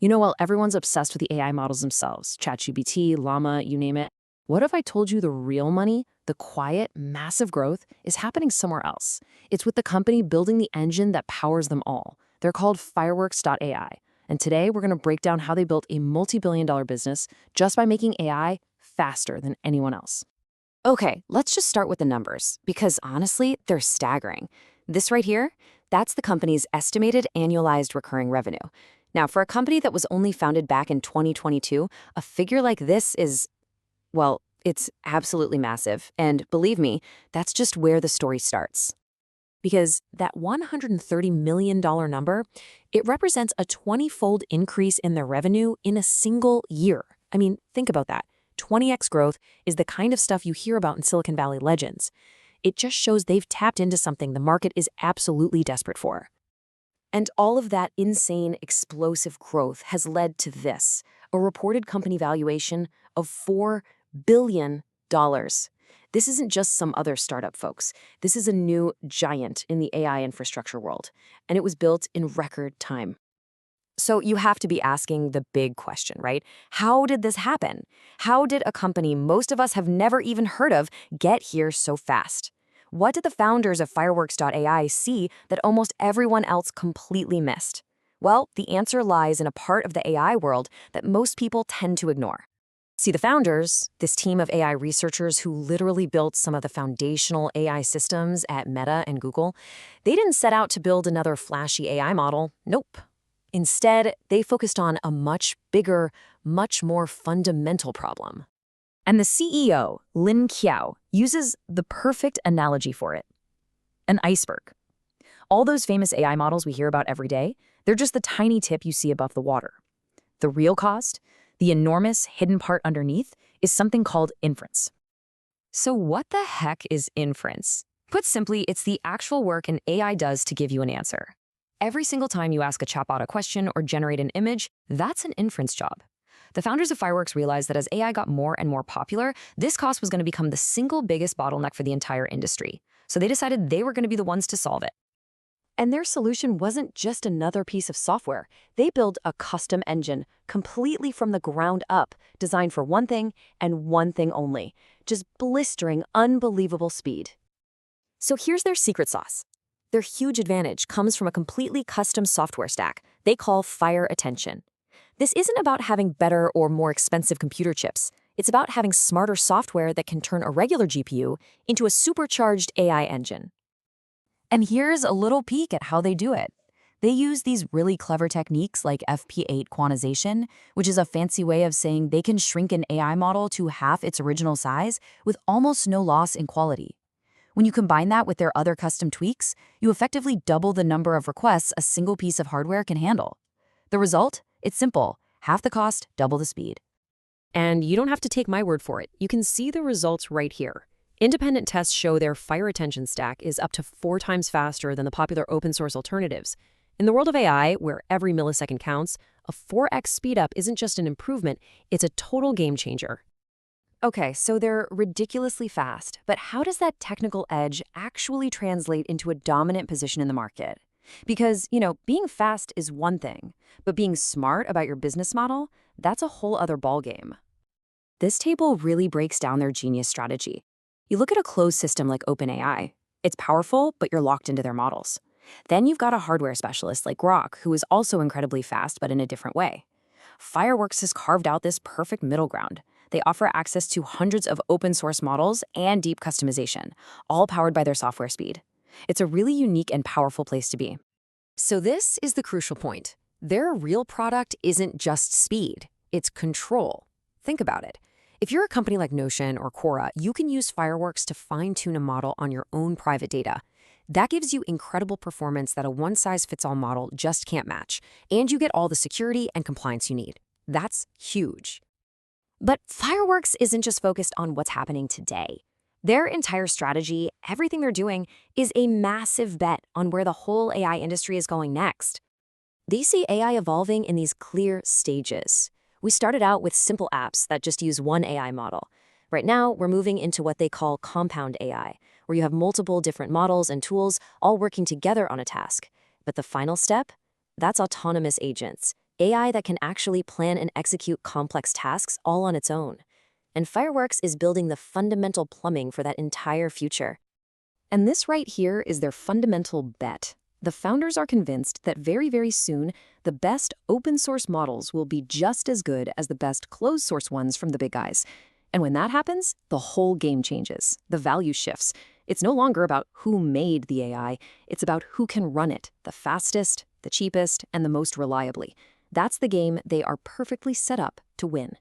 While everyone's obsessed with the AI models themselves, ChatGPT, Llama, you name it, what if I told you the real money, the quiet, massive growth, is happening somewhere else? It's with the company building the engine that powers them all. They're called Fireworks.ai. And today we're going to break down how they built a multi-billion-dollar business just by making AI faster than anyone else. Okay, let's just start with the numbers, because honestly, they're staggering. This right here, that's the company's estimated annualized recurring revenue. Now, for a company that was only founded back in 2022, a figure like this is, well, it's absolutely massive. And believe me, that's just where the story starts. Because that $130 million number, it represents a 20-fold increase in their revenue in a single year. I mean, think about that. 20x growth is the kind of stuff you hear about in Silicon Valley legends. It just shows they've tapped into something the market is absolutely desperate for. And all of that insane, explosive growth has led to this, a reported company valuation of $4 billion. This isn't just some other startup, folks. This is a new giant in the AI infrastructure world, and it was built in record time. So you have to be asking the big question, right? How did this happen? How did a company most of us have never even heard of get here so fast? What did the founders of Fireworks.ai see that almost everyone else completely missed? Well, the answer lies in a part of the AI world that most people tend to ignore. See, the founders, this team of AI researchers who literally built some of the foundational AI systems at Meta and Google, they didn't set out to build another flashy AI model. Nope. Instead, they focused on a much bigger, much more fundamental problem. And the CEO, Lin Qiao, uses the perfect analogy for it: an iceberg. All those famous AI models we hear about every day, they're just the tiny tip you see above the water. The real cost, the enormous hidden part underneath, is something called inference. So what the heck is inference? Put simply, it's the actual work an AI does to give you an answer. Every single time you ask a chatbot a question or generate an image, that's an inference job. The founders of Fireworks realized that as AI got more and more popular, this cost was going to become the single biggest bottleneck for the entire industry. So they decided they were going to be the ones to solve it. And their solution wasn't just another piece of software. They built a custom engine completely from the ground up, designed for one thing and one thing only: just blistering, unbelievable speed. So here's their secret sauce. Their huge advantage comes from a completely custom software stack they call FireAttention. This isn't about having better or more expensive computer chips. It's about having smarter software that can turn a regular GPU into a supercharged AI engine. And here's a little peek at how they do it. They use these really clever techniques like FP8 quantization, which is a fancy way of saying they can shrink an AI model to half its original size with almost no loss in quality. When you combine that with their other custom tweaks, you effectively double the number of requests a single piece of hardware can handle. The result? It's simple: half the cost, double the speed. And you don't have to take my word for it. You can see the results right here. Independent tests show their FireAttention stack is up to 4 times faster than the popular open source alternatives. In the world of AI, where every millisecond counts, a 4x speedup isn't just an improvement, it's a total game changer. Okay, so they're ridiculously fast, but how does that technical edge actually translate into a dominant position in the market? Because, being fast is one thing, but being smart about your business model, that's a whole other ballgame. This table really breaks down their genius strategy. You look at a closed system like OpenAI. It's powerful, but you're locked into their models. Then you've got a hardware specialist like Groq, who is also incredibly fast, but in a different way. Fireworks has carved out this perfect middle ground. They offer access to hundreds of open source models and deep customization, all powered by their software speed. It's a really unique and powerful place to be. So this is the crucial point. Their real product isn't just speed, it's control. Think about it. If you're a company like Notion or Quora, you can use Fireworks to fine-tune a model on your own private data. That gives you incredible performance that a one-size-fits-all model just can't match, and you get all the security and compliance you need. That's huge. But Fireworks isn't just focused on what's happening today. Their entire strategy, everything they're doing, is a massive bet on where the whole AI industry is going next. They see AI evolving in these clear stages. We started out with simple apps that just use one AI model. Right now, we're moving into what they call compound AI, where you have multiple different models and tools all working together on a task. But the final step? That's autonomous agents. AI that can actually plan and execute complex tasks all on its own. And Fireworks is building the fundamental plumbing for that entire future. And this right here is their fundamental bet. The founders are convinced that very, very soon, the best open source models will be just as good as the best closed source ones from the big guys. And when that happens, the whole game changes. The value shifts. It's no longer about who made the AI, it's about who can run it, the fastest, the cheapest, and the most reliably. That's the game they are perfectly set up to win.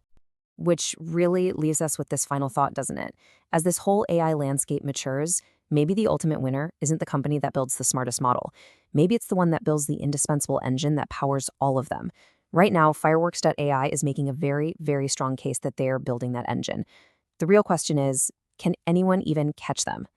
Which really leaves us with this final thought, doesn't it? As this whole AI landscape matures, maybe the ultimate winner isn't the company that builds the smartest model. Maybe it's the one that builds the indispensable engine that powers all of them. Right now, Fireworks.ai is making a very, very strong case that they're building that engine. The real question is, can anyone even catch them?